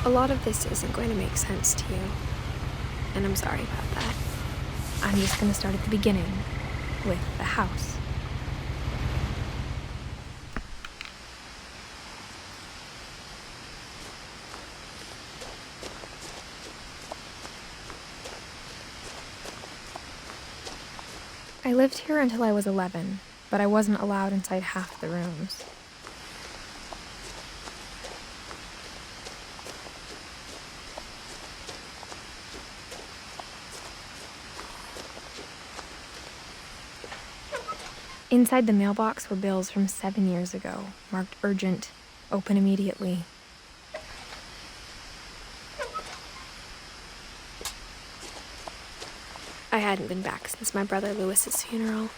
A lot of this isn't going to make sense to you, and I'm sorry about that. I'm just going to start at the beginning, with the house. I lived here until I was 11, but I wasn't allowed inside half the rooms. Inside the mailbox were bills from 7 years ago, marked urgent, open immediately. I hadn't been back since my brother Lewis's funeral.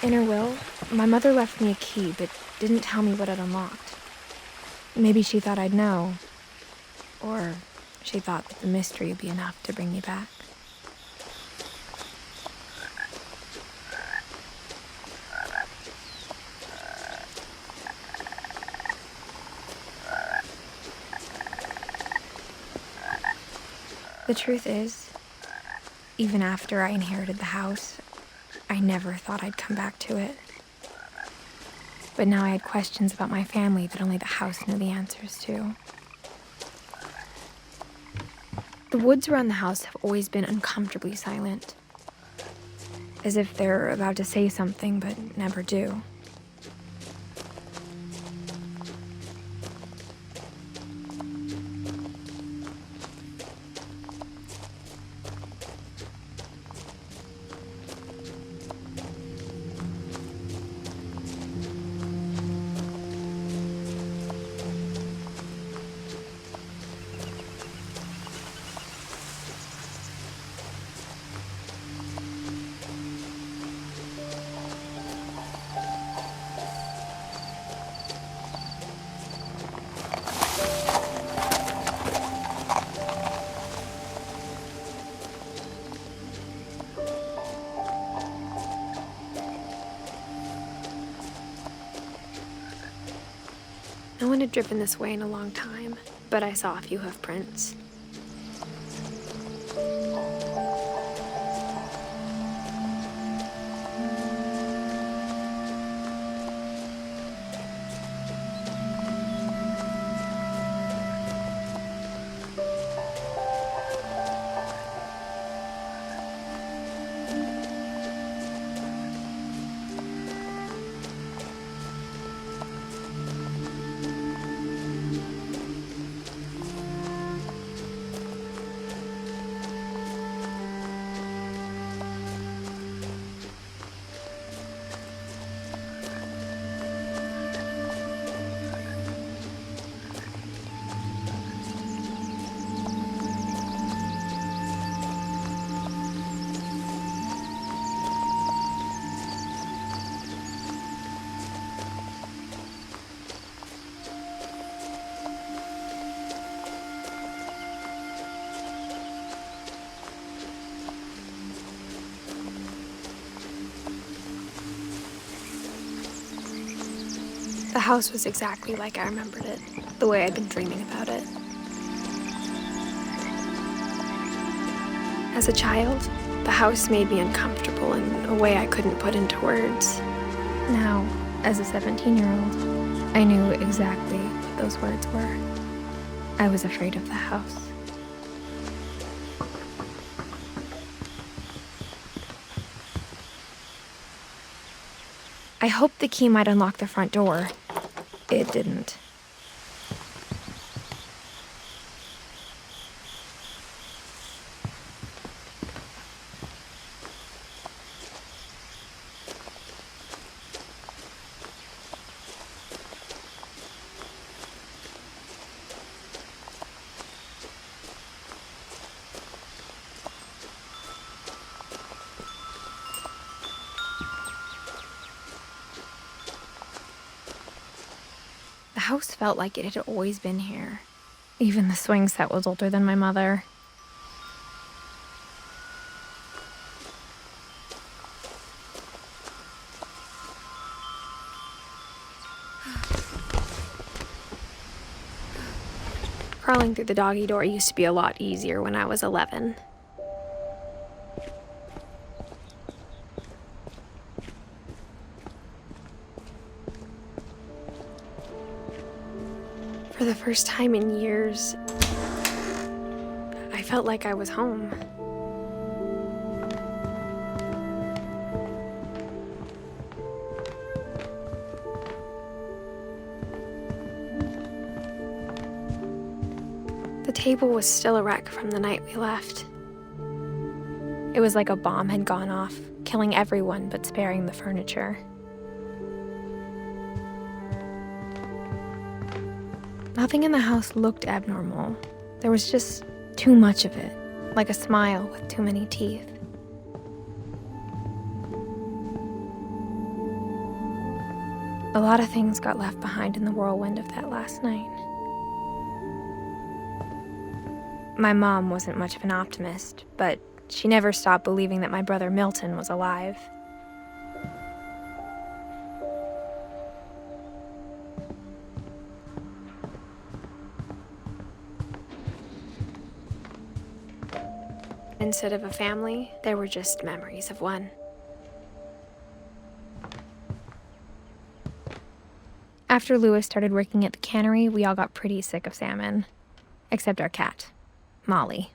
In her will, my mother left me a key, but didn't tell me what it unlocked. Maybe she thought I'd know, or she thought that the mystery would be enough to bring me back. The truth is, even after I inherited the house, I never thought I'd come back to it. But now I had questions about my family that only the house knew the answers to. The woods around the house have always been uncomfortably silent, as if they're about to say something but never do. No one had driven this way in a long time, but I saw a few hoof prints. The house was exactly like I remembered it, the way I'd been dreaming about it. As a child, the house made me uncomfortable in a way I couldn't put into words. Now, as a 17-year-old, I knew exactly what those words were. I was afraid of the house. I hoped the key might unlock the front door. It didn't. The house felt like it had always been here. Even the swing set was older than my mother. Crawling through the doggy door used to be a lot easier when I was 11. For the first time in years, I felt like I was home. The table was still a wreck from the night we left. It was like a bomb had gone off, killing everyone but sparing the furniture. Nothing in the house looked abnormal. There was just too much of it, like a smile with too many teeth. A lot of things got left behind in the whirlwind of that last night. My mom wasn't much of an optimist, but she never stopped believing that my brother Milton was alive. Instead of a family, there were just memories of one. After Lewis started working at the cannery, we all got pretty sick of salmon. Except our cat, Molly.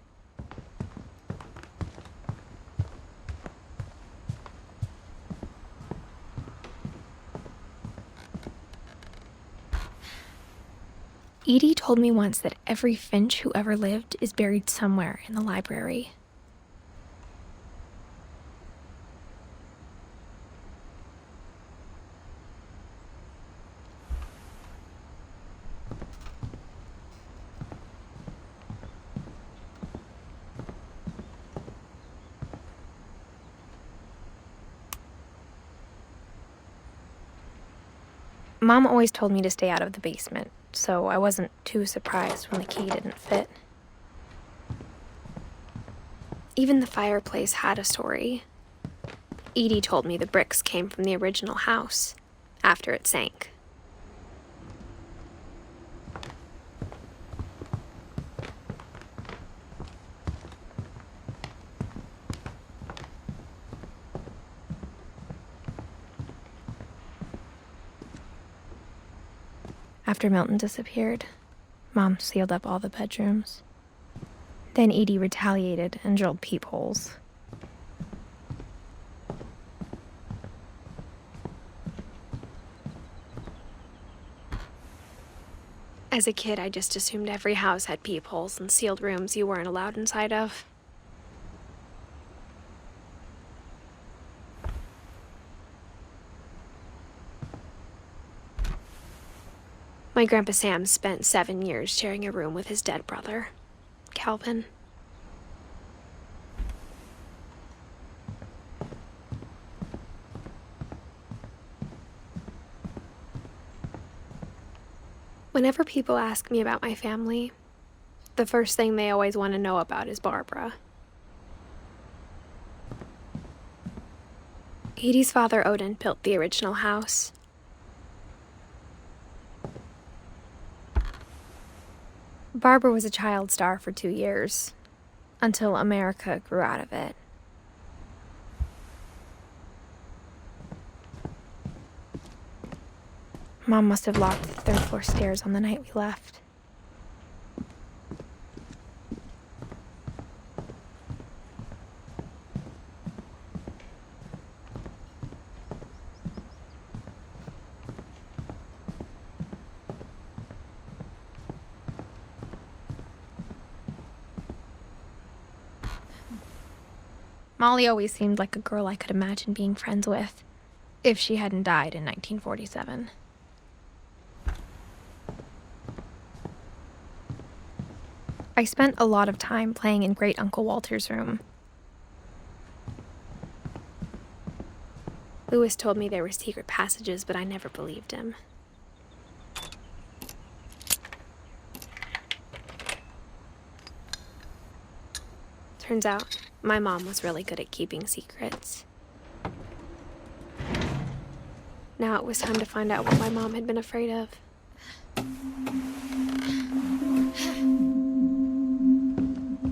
Edie told me once that every Finch who ever lived is buried somewhere in the library. Mom always told me to stay out of the basement, so I wasn't too surprised when the key didn't fit. Even the fireplace had a story. Edie told me the bricks came from the original house, after it sank. After Milton disappeared, Mom sealed up all the bedrooms. Then Edie retaliated and drilled peepholes. As a kid, I just assumed every house had peepholes and sealed rooms you weren't allowed inside of. My Grandpa Sam spent 7 years sharing a room with his dead brother, Calvin. Whenever people ask me about my family, the first thing they always want to know about is Barbara. Edie's father, Odin, built the original house. Barbara was a child star for 2 years, until America grew out of it. Mom must have locked the third floor stairs on the night we left. Molly always seemed like a girl I could imagine being friends with, if she hadn't died in 1947. I spent a lot of time playing in Great Uncle Walter's room. Lewis told me there were secret passages, but I never believed him. Turns out, my mom was really good at keeping secrets. Now it was time to find out what my mom had been afraid of.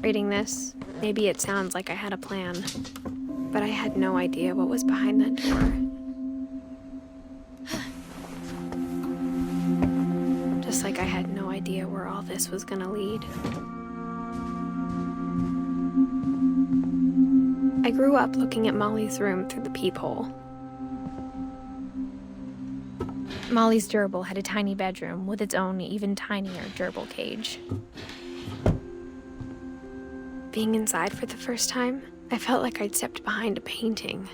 Reading this, maybe it sounds like I had a plan, but I had no idea what was behind that door. Just like I had no idea where all this was gonna lead. I grew up looking at Molly's room through the peephole. Molly's gerbil had a tiny bedroom with its own even tinier gerbil cage. Being inside for the first time, I felt like I'd stepped behind a painting.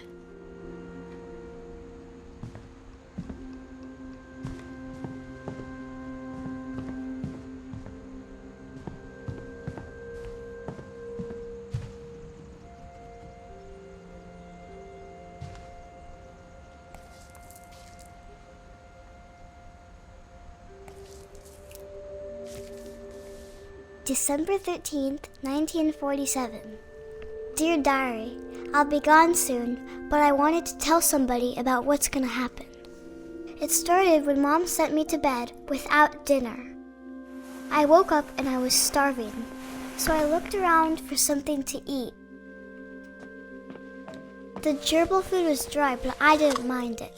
December 13th, 1947. Dear Diary, I'll be gone soon, but I wanted to tell somebody about what's gonna happen. It started when Mom sent me to bed without dinner. I woke up and I was starving, so I looked around for something to eat. The gerbil food was dry, but I didn't mind it.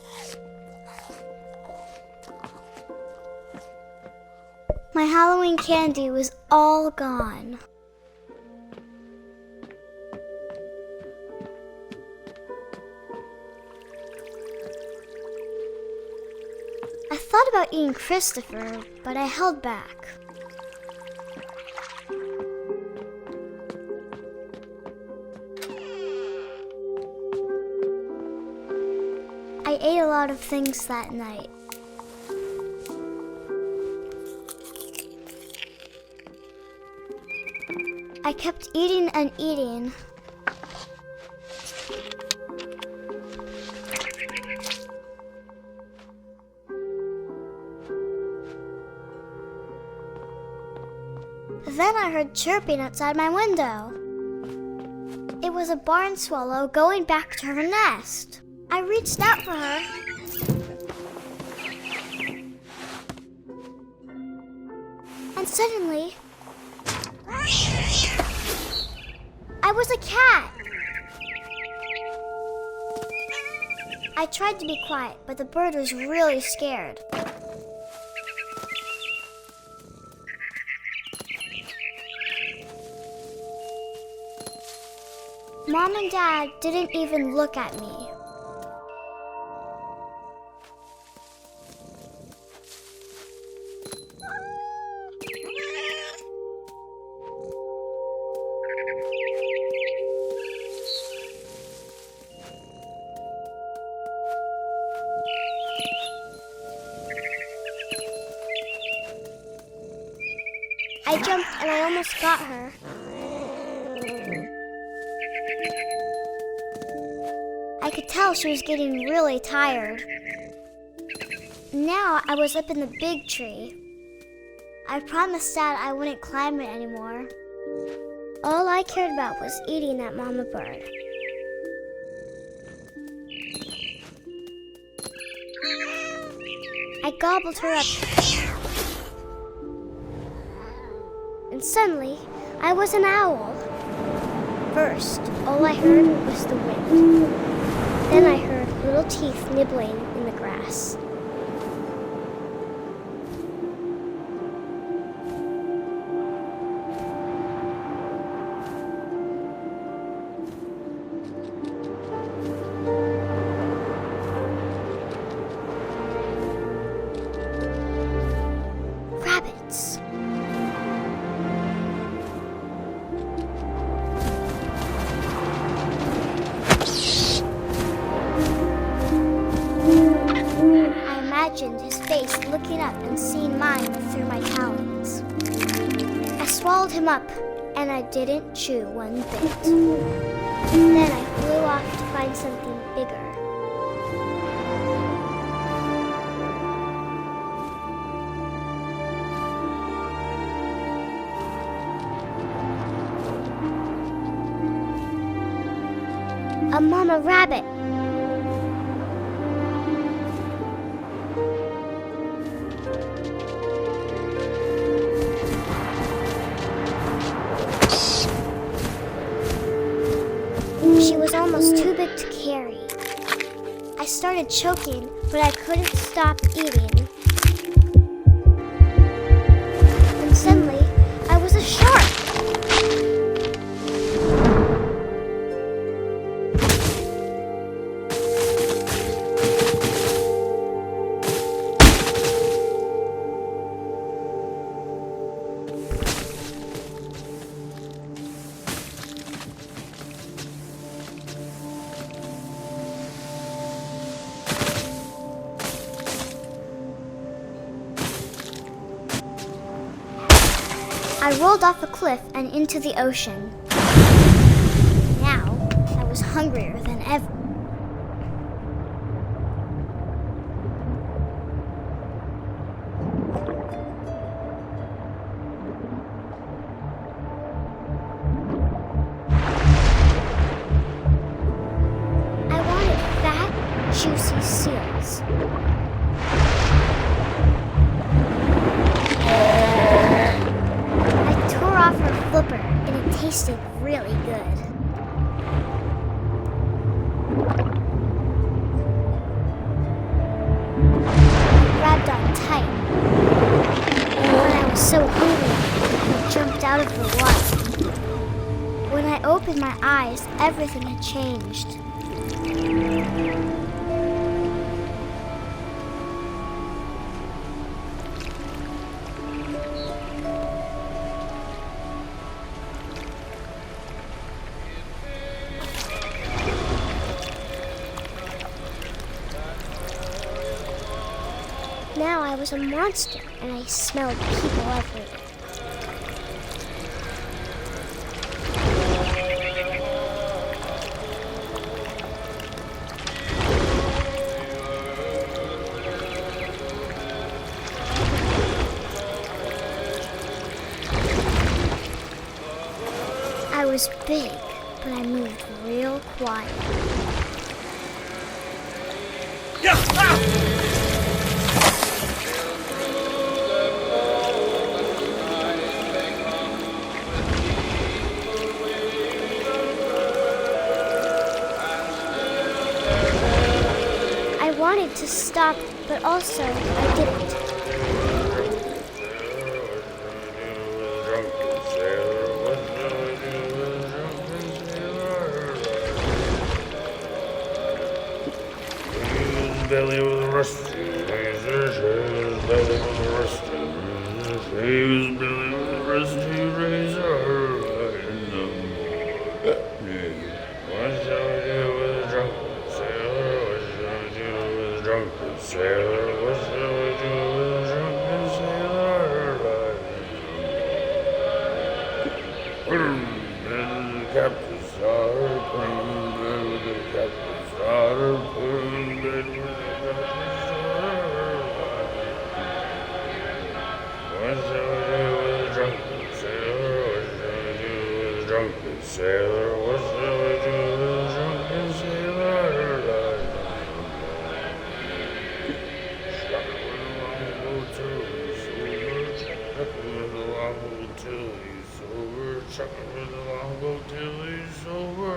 My Halloween candy was all gone. I thought about eating Christopher, but I held back. I ate a lot of things that night. I kept eating and eating. Then I heard chirping outside my window. It was a barn swallow going back to her nest. I reached out for her. And suddenly, I was a cat. I tried to be quiet, but the bird was really scared. Mom and Dad didn't even look at me. I jumped and I almost got her. I could tell she was getting really tired. Now I was up in the big tree. I promised Dad I wouldn't climb it anymore. All I cared about was eating that mama bird. I gobbled her up. And suddenly, I was an owl. First, all I heard was the wind. Then I heard little teeth nibbling in the grass. Rabbits. I imagined his face looking up and seeing mine through my talons. I swallowed him up, and I didn't chew one bit. Then I flew off to find something bigger. A mama rabbit. She was almost too big to carry. I started choking, but I couldn't stop eating. And suddenly, I was a shark. I rolled off a cliff and into the ocean. Now, I was hungrier than ever. I wanted fat, juicy seals. Off her flipper, and it tasted really good. I grabbed on tight, and when I was so hungry, I jumped out of the water. When I opened my eyes, everything had changed. Now I was a monster, and I smelled people everywhere. I was big, but I moved real quiet. I wanted to stop, but also I didn't. Belly with a rusty razor, his belly with a rusty razor, his belly with a rusty razor. What shall we do with a drunken sailor? What shall we do with a drunken sailor? What shall we do with a drunken sailor? Put him in the captain's daughter, put him in bed with the captain's daughter, put him in bed with the captain's daughter. What shall we do with a drunken sailor? What shall we do with a drunken sailor? What shall we do with a drunken sailor? Shut it with a long hotel, he's over. Shut it with a long hotel, he's over. Shut it with a long hotel, he's over.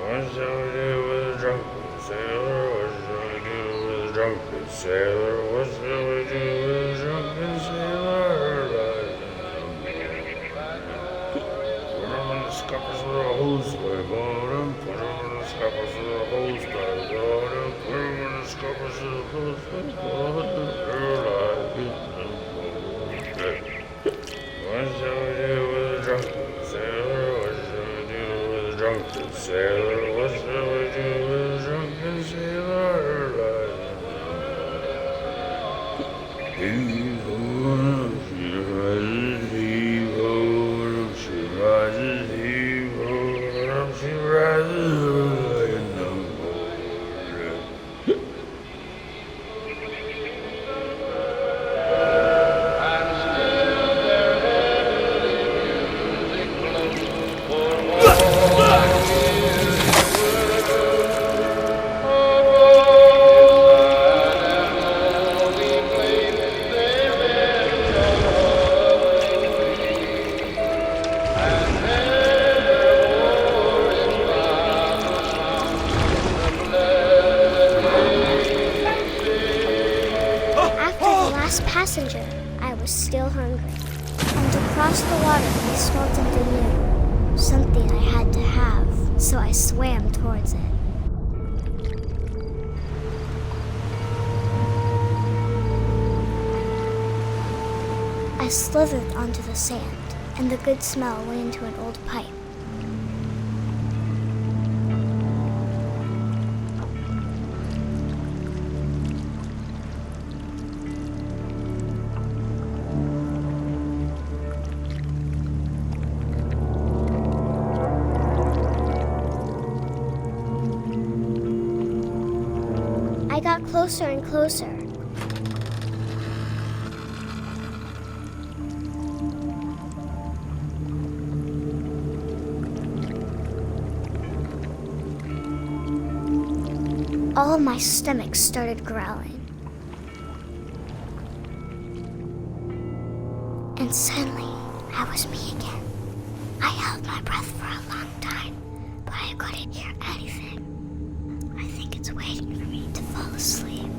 What shall we do with a drunken sailor? What shall we do with a drunken sailor? What shall we do with a drunken sailor? Put him in the scuppers with a hose pipe on him. Put him in the scuppers with a hose pipe on him. Put him in the scuppers with a hose pipe on him. What shall we do with a drunken sailor? What shall we do with a drunken sailor? What shall we do with a drunken sailor? Heave-ho, she rises, heave-ho, she rises, heave-ho, she rises in the morning. passenger, I was still hungry. And across the water, I smelled something new. Something I had to have, so I swam towards it. I slithered onto the sand, and the good smell went into an old pipe. I got closer and closer. All of my stomach started growling. And suddenly, I was me again. I held my breath for a long time, but I couldn't hear anything. I think it's waiting for me to fall asleep.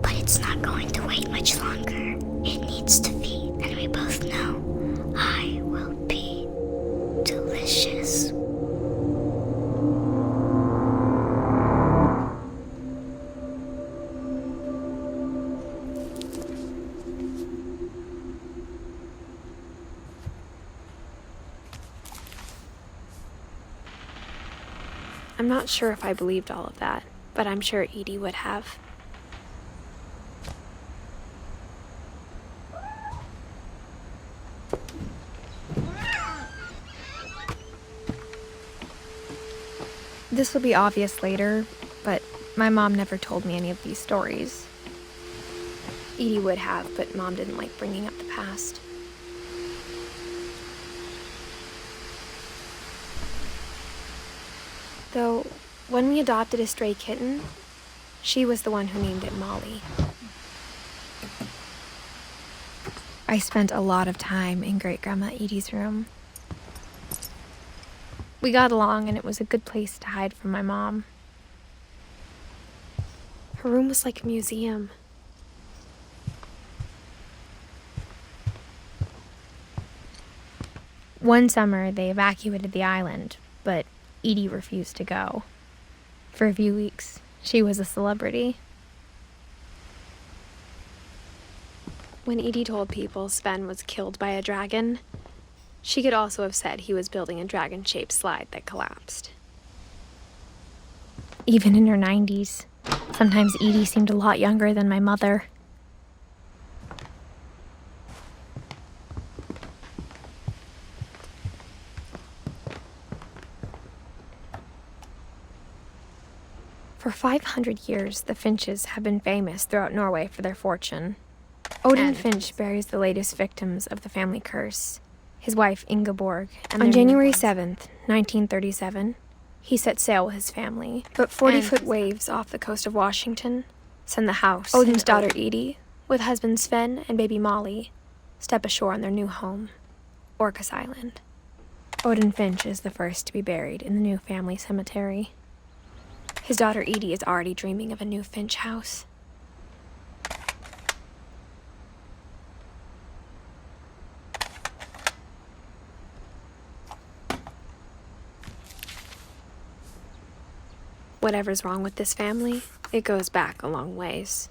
But it's not going to wait much longer. It needs to feed, and we both know I will be delicious. I'm not sure if I believed all of that, but I'm sure Edie would have. This will be obvious later, but my mom never told me any of these stories. Edie would have, but Mom didn't like bringing up the past. Though, when we adopted a stray kitten, she was the one who named it Molly. I spent a lot of time in Great-Grandma Edie's room. We got along, and it was a good place to hide from my mom. Her room was like a museum. One summer, they evacuated the island, but Edie refused to go. For a few weeks, she was a celebrity. When Edie told people Sven was killed by a dragon, she could also have said he was building a dragon-shaped slide that collapsed. Even in her 90s, sometimes Edie seemed a lot younger than my mother. For 500 years, the Finches have been famous throughout Norway for their fortune. Odin Finch buries the latest victims of the family curse, his wife Ingeborg, and on January 7th, 1937, he set sail with his family, but 40-foot waves off the coast of Washington send the house Odin's daughter Edie, with husband Sven and baby Molly, step ashore on their new home, Orcas Island. Odin Finch is the first to be buried in the new family cemetery. His daughter Edie is already dreaming of a new Finch house. Whatever's wrong with this family, it goes back a long ways.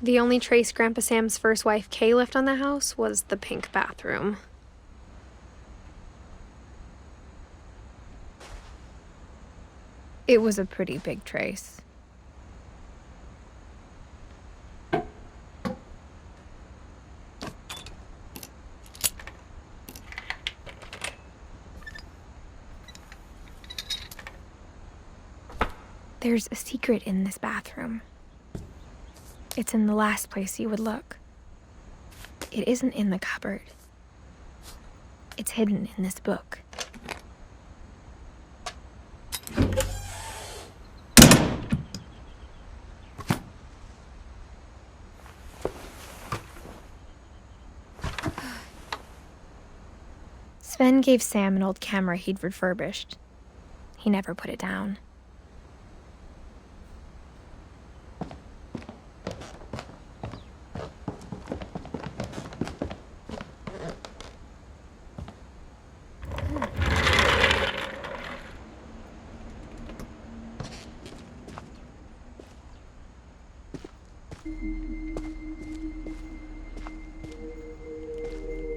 The only trace Grandpa Sam's first wife, Kay, left on the house was the pink bathroom. It was a pretty big trace. There's a secret in this bathroom. It's in the last place you would look. It isn't in the cupboard. It's hidden in this book. Sven gave Sam an old camera he'd refurbished. He never put it down.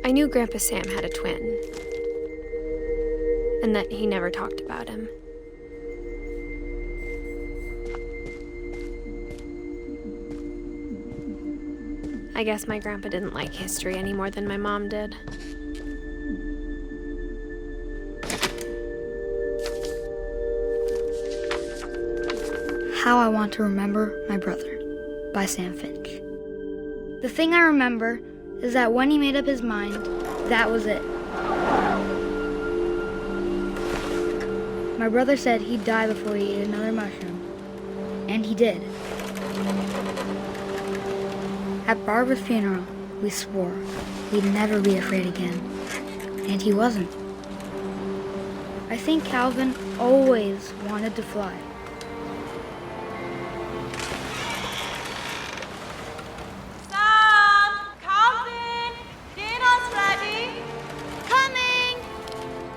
I knew Grandpa Sam had a twin, and that he never talked about him. I guess my grandpa didn't like history any more than my mom did. How I Want to Remember My Brother by Sam Finch. The thing I remember is that when he made up his mind, that was it. My brother said he'd die before he ate another mushroom, and he did. At Barbara's funeral, we swore we'd never be afraid again, and he wasn't. I think Calvin always wanted to fly.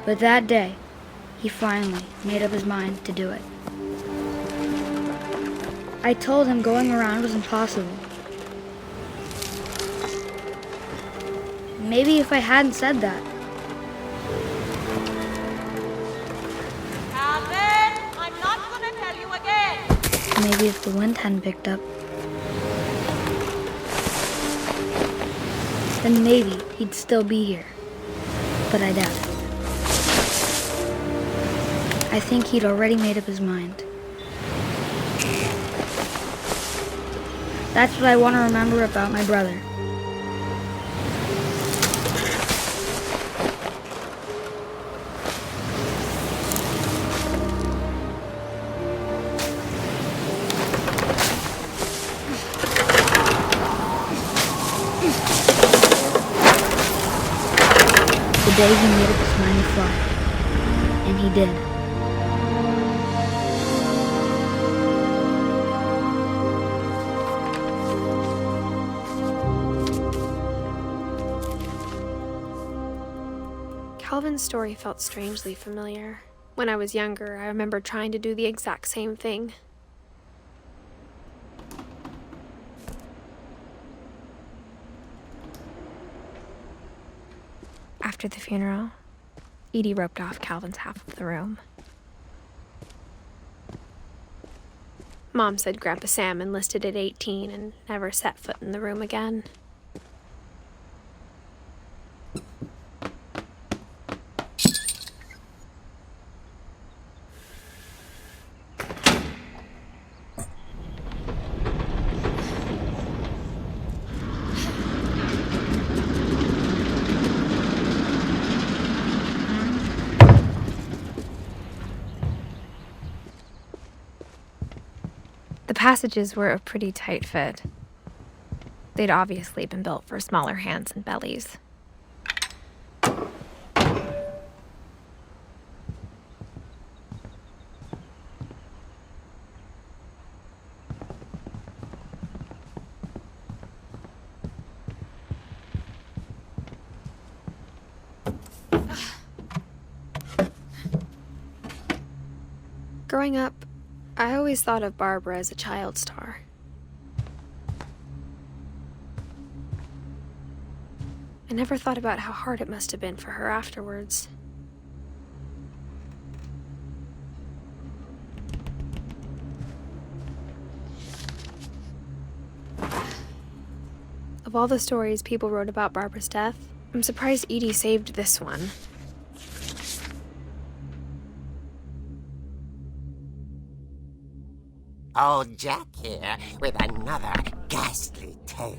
But that day, he finally made up his mind to do it. I told him going around was impossible. Maybe if I hadn't said that. Calvin, I'm not gonna tell you again. Maybe if the wind hadn't picked up. Then maybe he'd still be here. But I doubt it. I think he'd already made up his mind. That's what I want to remember about my brother. The day he made up his mind to fly. And he did. Calvin's story felt strangely familiar. When I was younger, I remember trying to do the exact same thing. After the funeral, Edie roped off Calvin's half of the room. Mom said Grandpa Sam enlisted at 18 and never set foot in the room again. The passages were a pretty tight fit. They'd obviously been built for smaller hands and bellies. Growing up, I always thought of Barbara as a child star. never thought about how hard it must have been for her afterwards. Of all the stories people wrote about Barbara's death, I'm surprised Edie saved this one. Old Jack here with another ghastly tale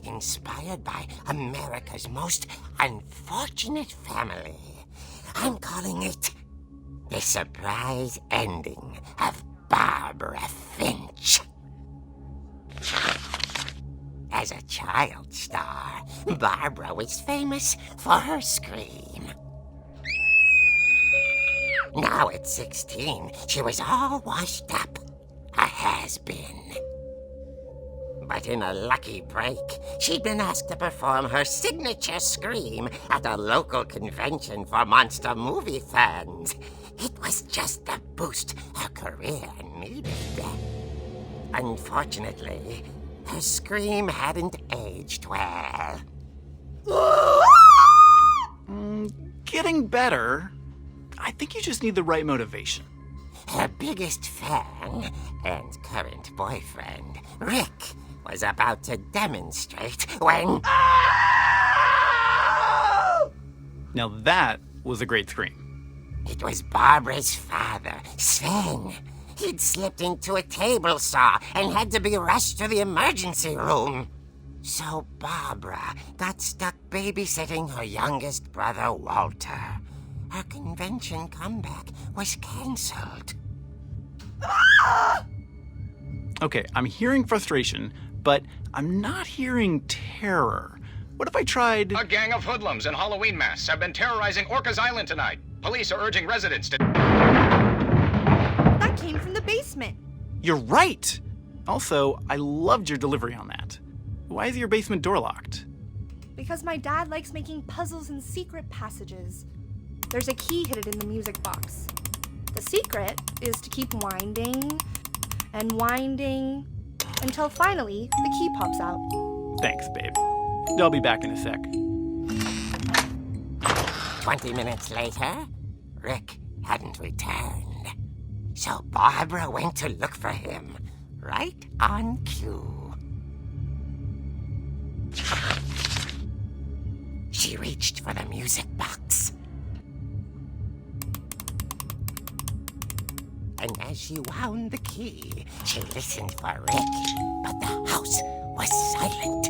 inspired by America's most unfortunate family. I'm calling it The Surprise Ending of Barbara Finch. As a child star, Barbara was famous for her scream. Now at 16, she was all washed up. A has-been. But in a lucky break, she'd been asked to perform her signature scream at a local convention for monster movie fans. It was just the boost her career needed. Unfortunately, her scream hadn't aged well. Getting better. I think you just need the right motivation. Her biggest fan and current boyfriend, Rick, was about to demonstrate when... Now that was a great scream. It was Barbara's father, Sven. He'd slipped into a table saw and had to be rushed to the emergency room. So Barbara got stuck babysitting her youngest brother, Walter. Her convention comeback was cancelled. Okay, I'm hearing frustration, but I'm not hearing terror. What if I tried... A gang of hoodlums in Halloween masks have been terrorizing Orcas Island tonight. Police are urging residents to... That came from the basement. You're right! Also, I loved your delivery on that. Why is your basement door locked? Because my dad likes making puzzles and secret passages. There's a key hidden in the music box. The secret is to keep winding and winding until finally the key pops out. Thanks, babe. I'll be back in a sec. 20 minutes later, Rick hadn't returned. So Barbara went to look for him, right on cue. She reached for the music box. And as she wound the key, she listened for Rick, but the house was silent.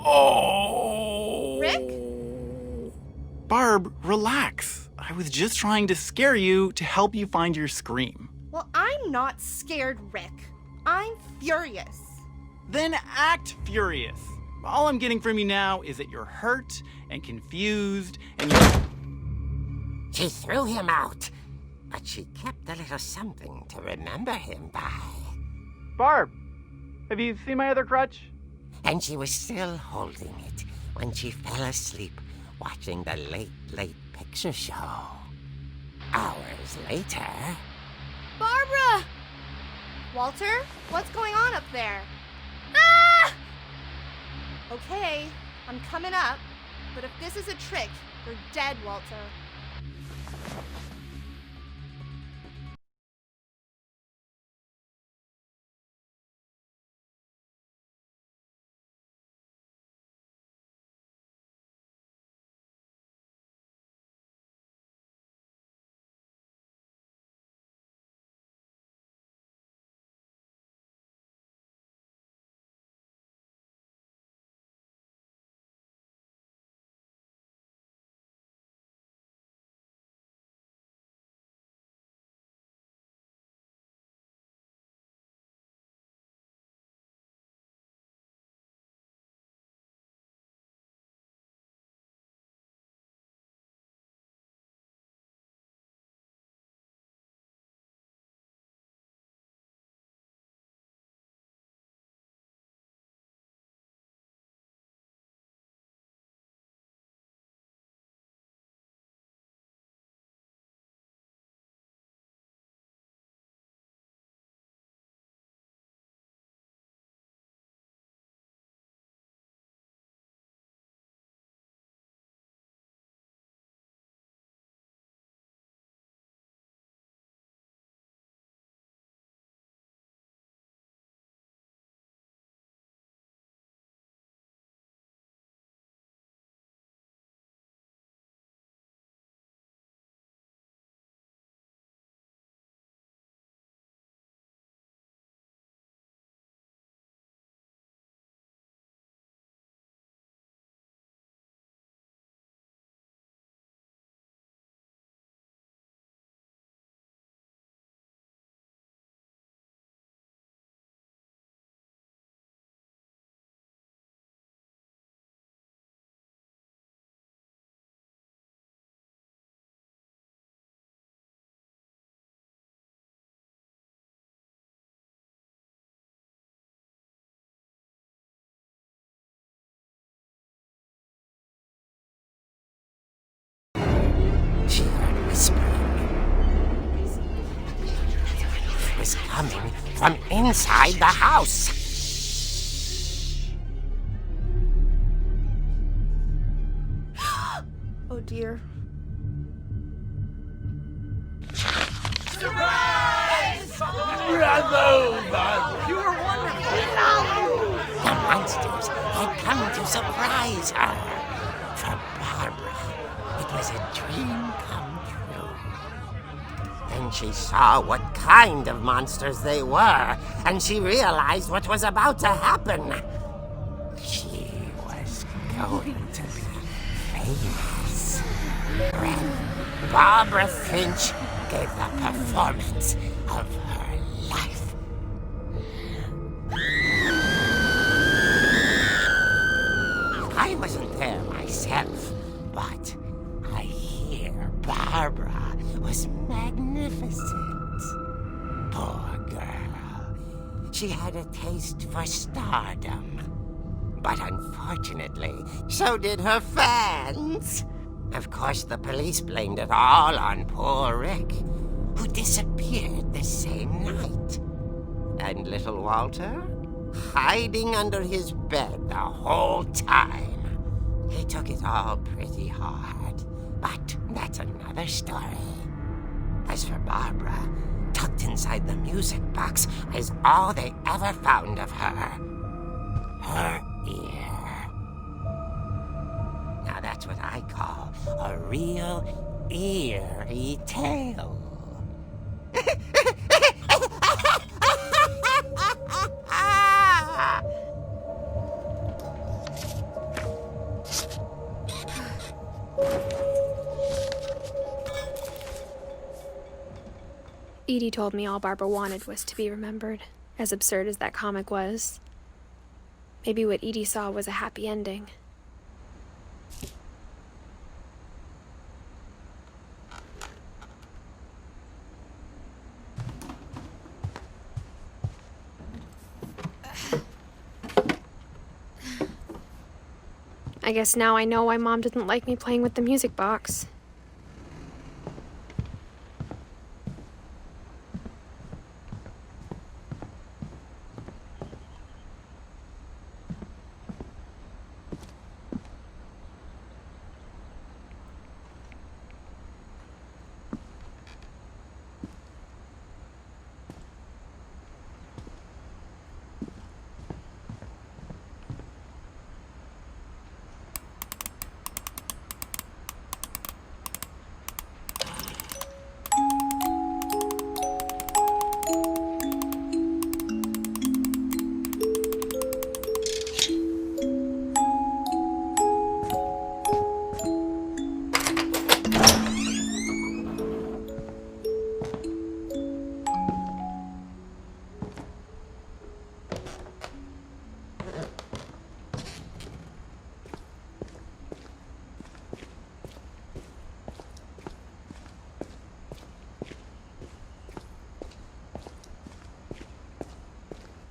Oh! Rick? Barb, relax. I was just trying to scare you to help you find your scream. Well, I'm not scared, Rick. I'm furious. Then act furious. All I'm getting from you now is that you're hurt and confused and you... She threw him out, but she kept a little something to remember him by. Barb, have you seen my other crutch? And she was still holding it when she fell asleep watching the Late Picture Show. Hours later... Barbara! Walter, what's going on up there? Ah! Okay, I'm coming up, but if this is a trick, you're dead, Walter. coming from inside the house. Oh dear. The monsters had come to surprise her. For Barbara, it was a dream come true. Then she saw what kind of monsters they were, and she realized what was about to happen. She was going to be famous. When Barbara Finch gave the performance of her life. I wasn't there myself, but I hear Barbara was magnificent. Poor girl. She had a taste for stardom. But unfortunately, so did her fans. Of course, the police blamed it all on poor Rick, who disappeared the same night. And little Walter? Hiding under his bed the whole time. He took it all pretty hard, but that's another story. As for Barbara, tucked inside the music box is all they ever found of her. Her ear. Now that's what I call a real eerie tale. Edie told me all Barbara wanted was to be remembered, as absurd as that comic was. Maybe what Edie saw was a happy ending. I guess now I know why Mom didn't like me playing with the music box.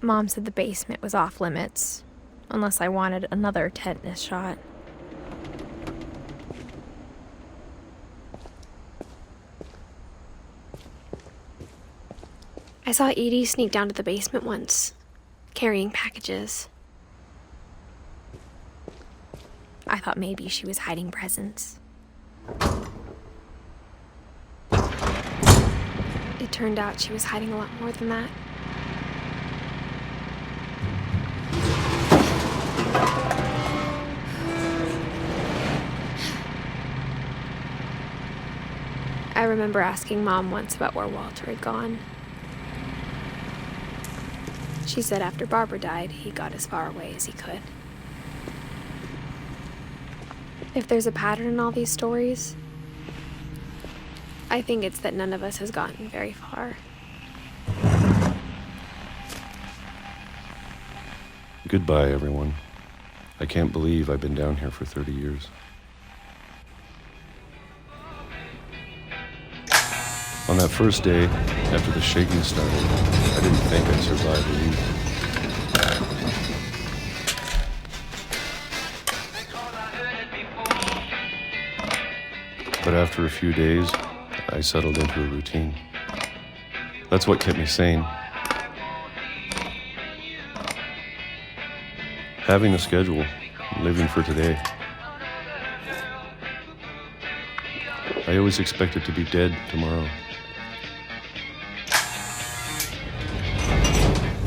Mom said the basement was off limits, unless I wanted another tetanus shot. I saw Edie sneak down to the basement once, carrying packages. I thought maybe she was hiding presents. It turned out she was hiding a lot more than that. I remember asking Mom once about where Walter had gone. She said after Barbara died, he got as far away as he could. If there's a pattern in all these stories, I think it's that none of us has gotten very far. Goodbye, everyone. I can't believe I've been down here for 30 years. On that first day, after the shaking started, I didn't think I'd survive a week. But after a few days, I settled into a routine. That's what kept me sane, having a schedule, living for today. I always expected to be dead tomorrow.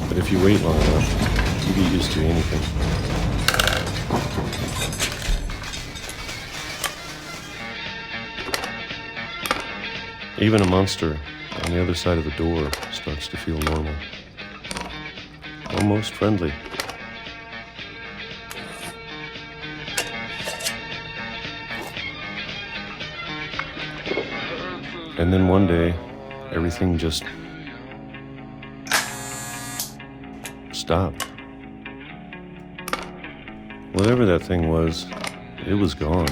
But if you wait long enough, you get used to anything. Even a monster on the other side of the door starts to feel normal. Almost friendly. And then one day, everything just stopped. Whatever that thing was, it was gone.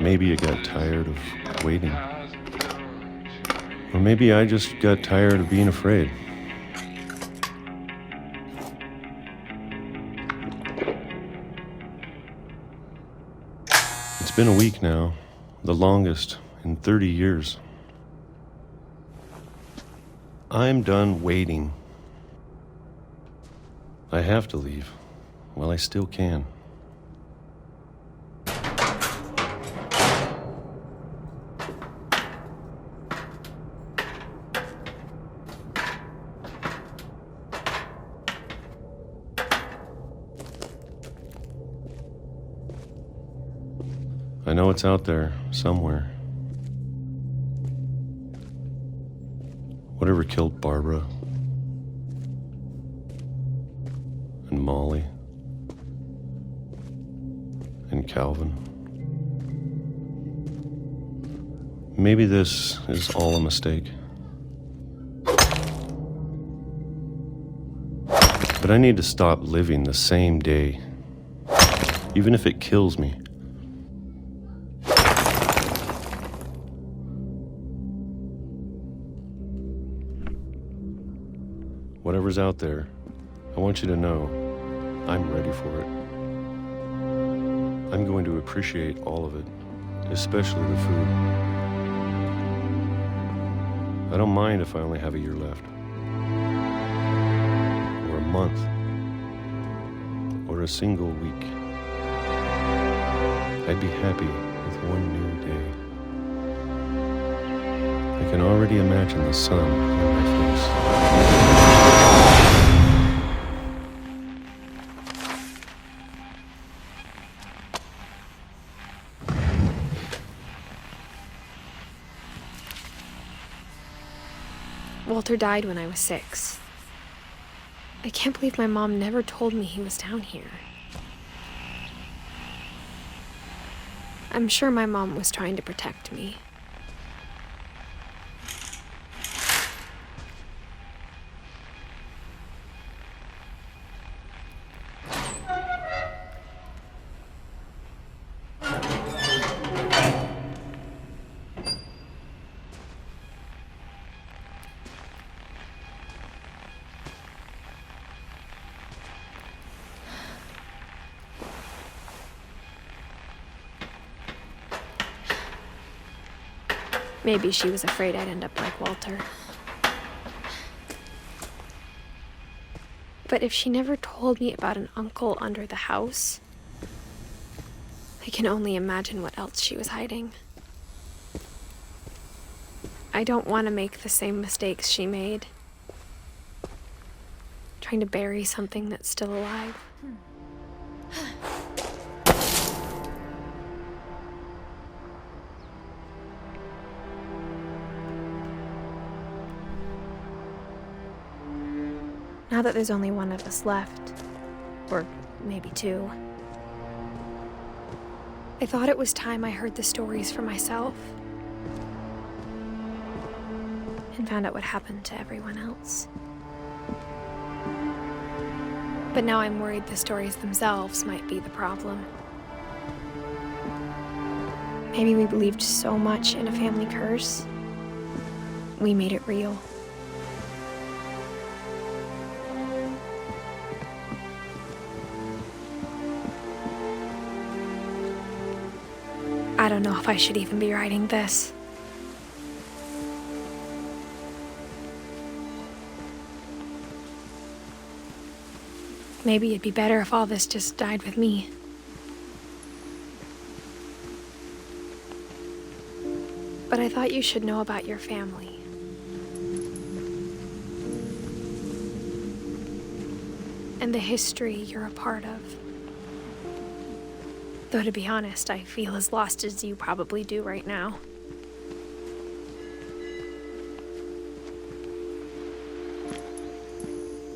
Maybe it got tired of waiting. Or maybe I just got tired of being afraid. It's been a week now, the longest in 30 years. I'm done waiting. I have to leave while I still can. I know it's out there somewhere. Whatever killed Barbara and Molly and Calvin. Maybe this is all a mistake. But I need to stop living the same day, even if it kills me. Whatever's out there, I want you to know I'm ready for it. I'm going to appreciate all of it, especially the food. I don't mind if I only have a year left, or a month, or a single week. I'd be happy with one new day. I can already imagine the sun on my face. Walter died when I was 6. I can't believe my mom never told me he was down here. I'm sure my mom was trying to protect me. Maybe she was afraid I'd end up like Walter. But if she never told me about an uncle under the house, I can only imagine what else she was hiding. I don't want to make the same mistakes she made, trying to bury something that's still alive. Now that there's only one of us left, or maybe 2, I thought it was time I heard the stories for myself and found out what happened to everyone else. But now I'm worried the stories themselves might be the problem. Maybe we believed so much in a family curse, we made it real. I don't know if I should even be writing this. Maybe it'd be better if all this just died with me. But I thought you should know about your family. And the history you're a part of. Though to be honest, I feel as lost as you probably do right now.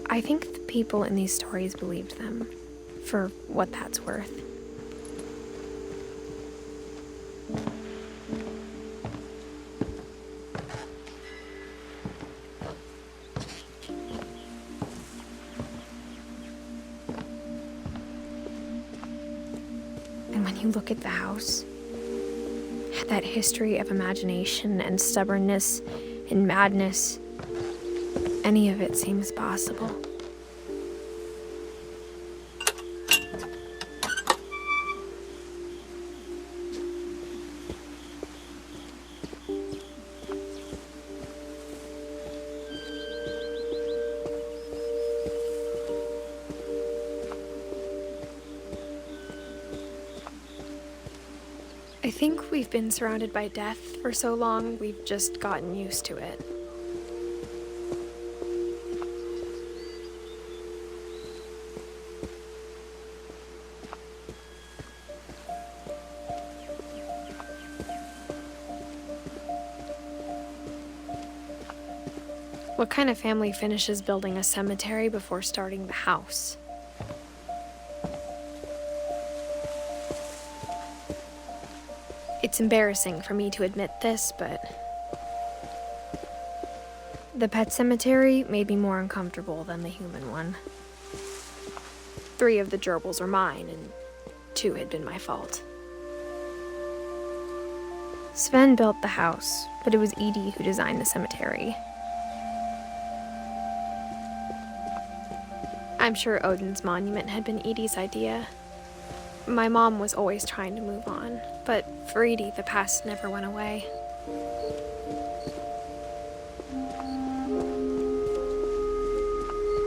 I think the people in these stories believed them, for what that's worth. And when you look at the house, that history of imagination and stubbornness and madness, any of it seems possible. I think we've been surrounded by death for so long, we've just gotten used to it. What kind of family finishes building a cemetery before starting the house? It's embarrassing for me to admit this, but the pet cemetery may be more uncomfortable than the human one. 3 of the gerbils are mine, and 2 had been my fault. Sven built the house, but it was Edith who designed the cemetery. I'm sure Odin's monument had been Edith's idea. My mom was always trying to move on, but for Edith, the past never went away.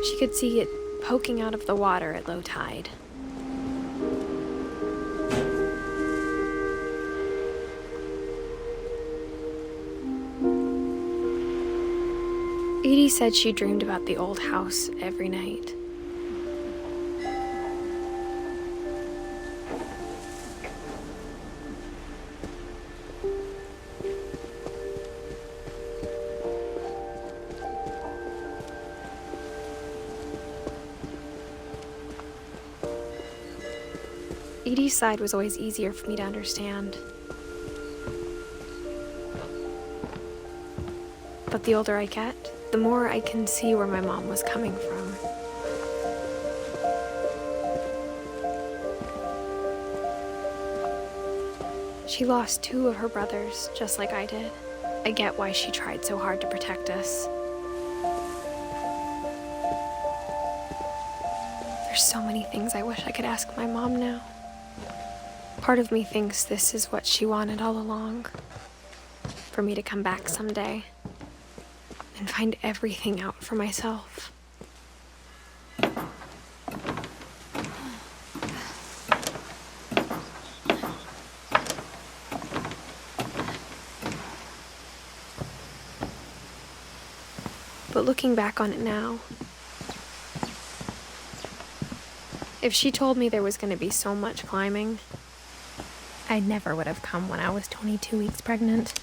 She could see it poking out of the water at low tide. Edith said she dreamed about the old house every night. Edith's side was always easier for me to understand. But the older I get, the more I can see where my mom was coming from. She lost 2 of her brothers, just like I did. I get why she tried so hard to protect us. There's so many things I wish I could ask my mom now. Part of me thinks this is what she wanted all along. For me to come back someday and find everything out for myself. But looking back on it now, if she told me there was going to be so much climbing, I never would have come when I was 22 weeks pregnant.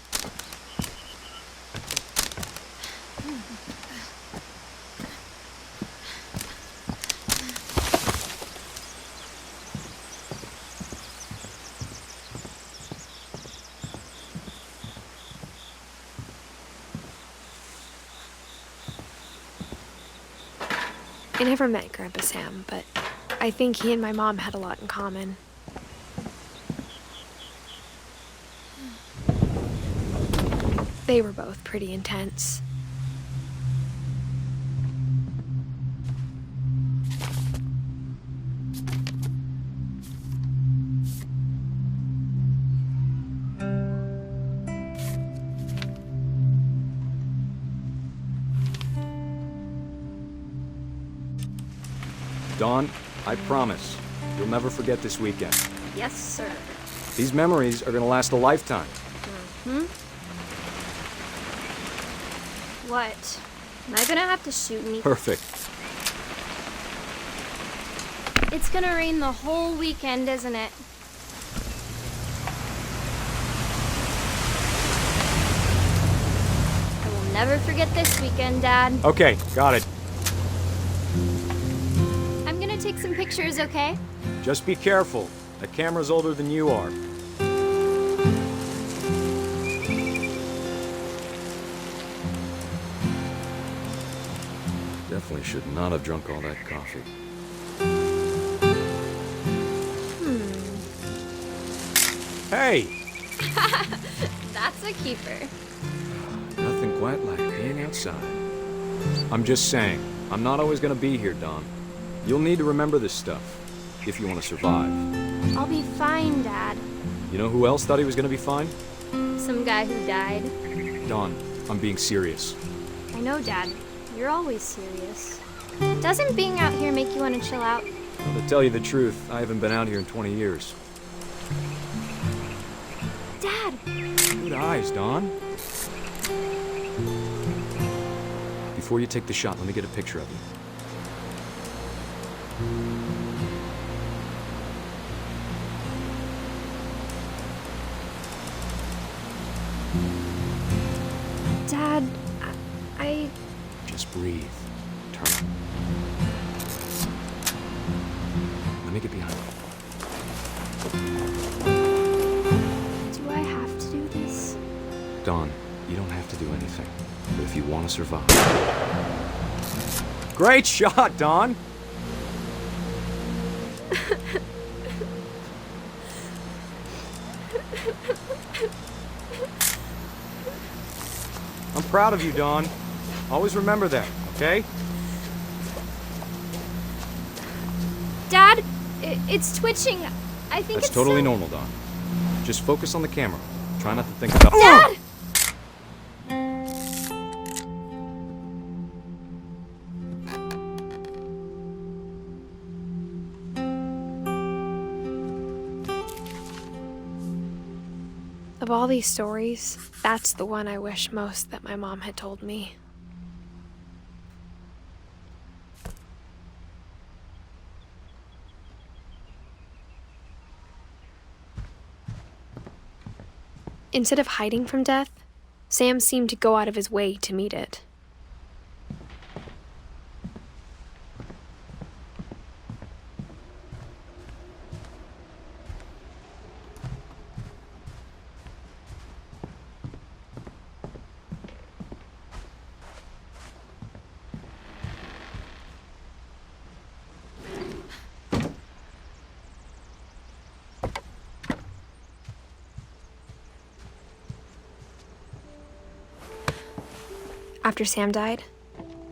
I never met Grandpa Sam, but I think he and my mom had a lot in common. They were both pretty intense. Dawn, I promise, you'll never forget this weekend. Yes, sir. These memories are gonna last a lifetime. What? Am I gonna have to shoot me? Perfect. It's gonna rain the whole weekend, isn't it? I will never forget this weekend, Dad. Okay, got it. I'm gonna take some pictures, okay? Just be careful. That camera's older than you are. Definitely should not have drunk all that coffee. Hey! That's a keeper. Nothing quite like being outside. I'm just saying, I'm not always gonna be here, Dawn. You'll need to remember this stuff, if you want to survive. I'll be fine, Dad. You know who else thought he was gonna be fine? Some guy who died. Dawn, I'm being serious. I know, Dad. You're always serious. Doesn't being out here make you want to chill out? Well, to tell you the truth, I haven't been out here in 20 years. Dad! Good eyes, Dawn. Before you take the shot, let me get a picture of you. Dad, I... Just breathe. Turn. Let me get behind you. Do I have to do this? Dawn, you don't have to do anything. But if you want to survive... Great shot, Dawn! I'm proud of you, Dawn. Always remember that, okay? Dad, it's twitching. I think That's it's totally so... normal, Dawn. Just focus on the camera. Try not to think about... Dad! Of all these stories, that's the one I wish most that my mom had told me. Instead of hiding from death, Sam seemed to go out of his way to meet it. After Sam died,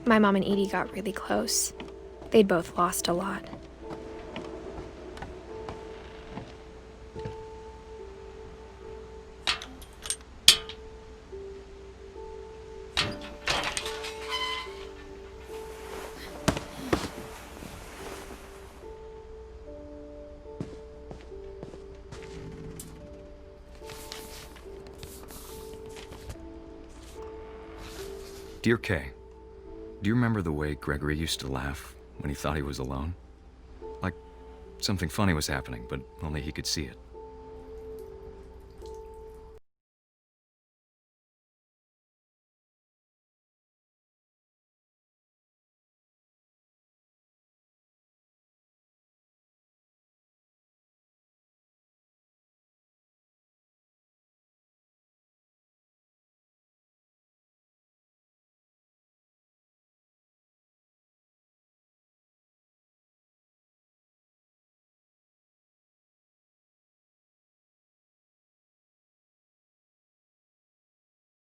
my mom and Edie got really close. They'd both lost a lot. Dear Kay, do you remember the way Gregory used to laugh when he thought he was alone? Like something funny was happening, but only he could see it.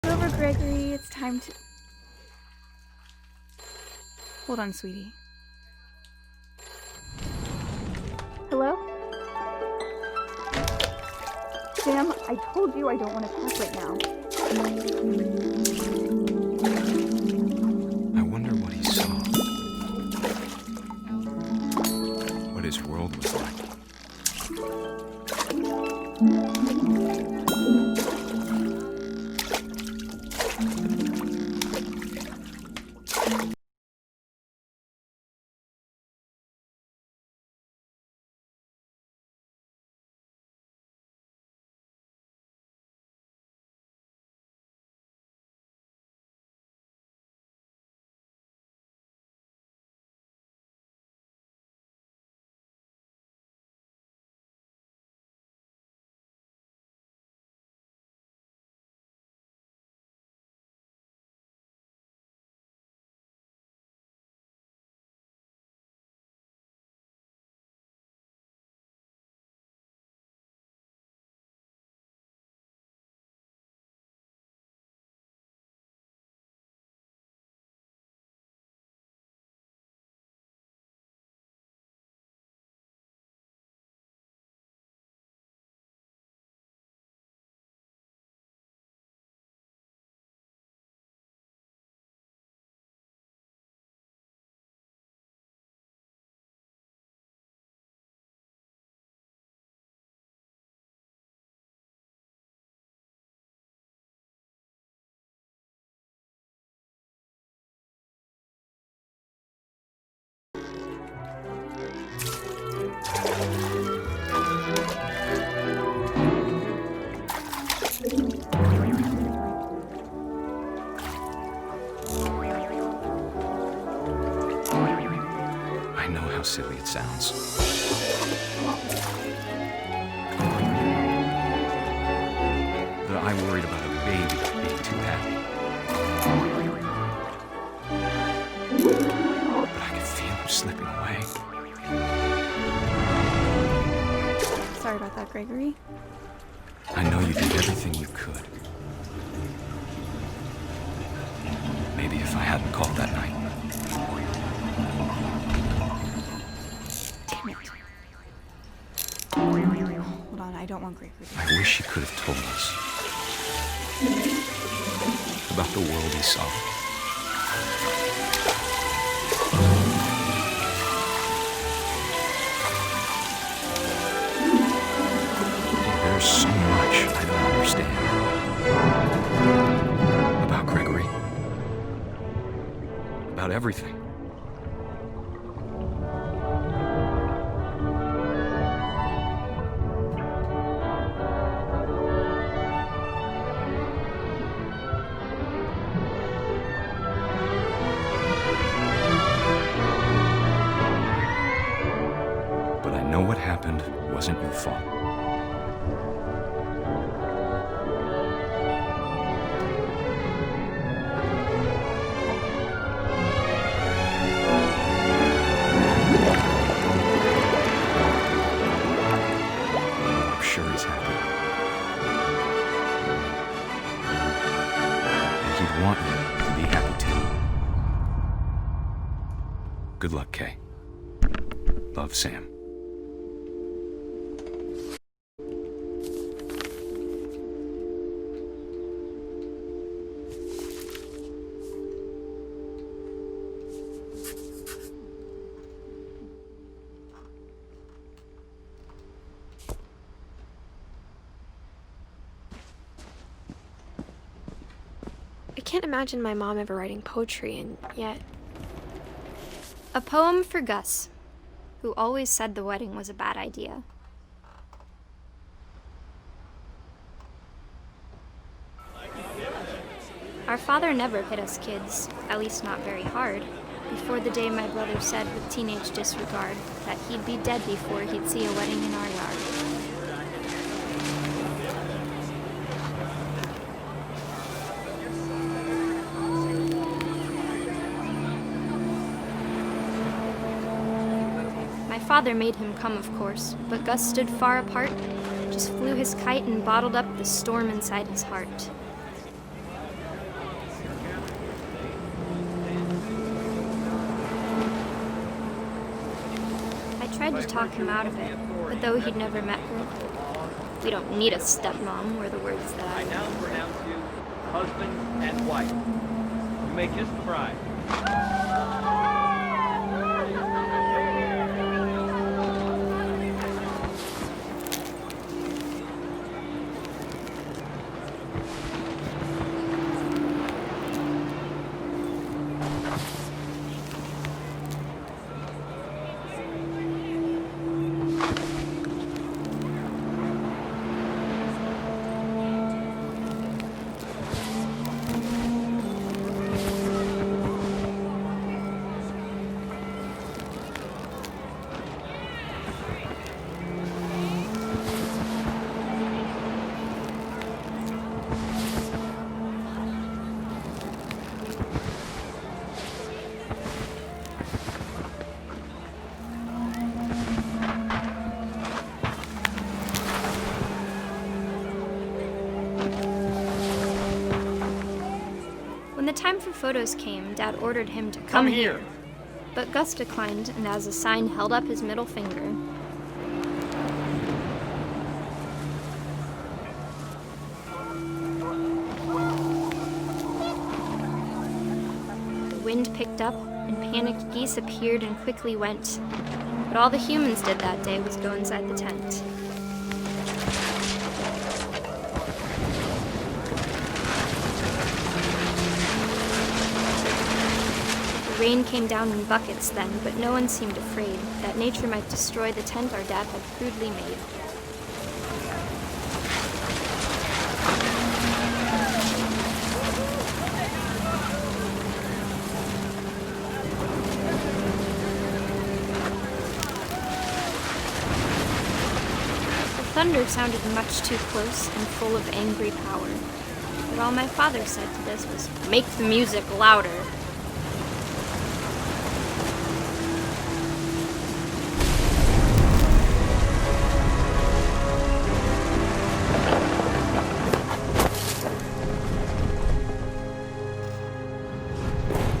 Over, Gregory. It's time to... Hold on, sweetie. Hello? Sam, I told you I don't want to talk right now. I wonder what he saw. how silly it sounds. That I worried about a baby being too happy. But I could feel him slipping away. Sorry about that, Gregory. I know you did everything you could. Maybe if I hadn't called that night. Damn it. Hold on, I don't want Gregory. I wish he could have told us about the world he saw. There's so much I don't understand about Gregory. About everything. But I know what happened wasn't your fault. I'm sure he's happy. And he'd want you to be happy too. Good luck, Kay. Love, Sam. I can't imagine my mom ever writing poetry, and yet... A poem for Gus, who always said the wedding was a bad idea. Our father never hit us kids, at least not very hard, before the day my brother said with teenage disregard that he'd be dead before he'd see a wedding in our yard. My father made him come, of course, but Gus stood far apart, just flew his kite and bottled up the storm inside his heart. I tried to talk him out of it, but though he'd never met her, "We don't need a stepmom," were the words that I now pronounce you husband and wife. You may kiss the bride. When the time for photos came, Dad ordered him to come here. But Gus declined, and as a sign held up his middle finger. The wind picked up, and panicked geese appeared and quickly went. But all the humans did that day was go inside the tent. Rain came down in buckets then, but no one seemed afraid that nature might destroy the tent our dad had crudely made. thunder sounded much too close and full of angry power. But all my father said to this was, "Make the music louder."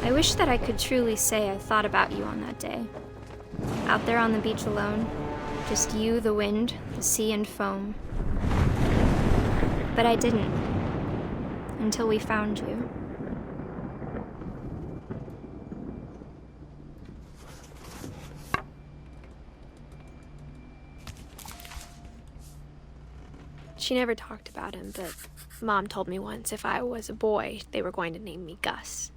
I wish that I could truly say I thought about you on that day. Out there on the beach alone, just you, the wind, the sea, and foam. But I didn't, until we found you. She never talked about him, but Mom told me once if I was a boy, they were going to name me Gus.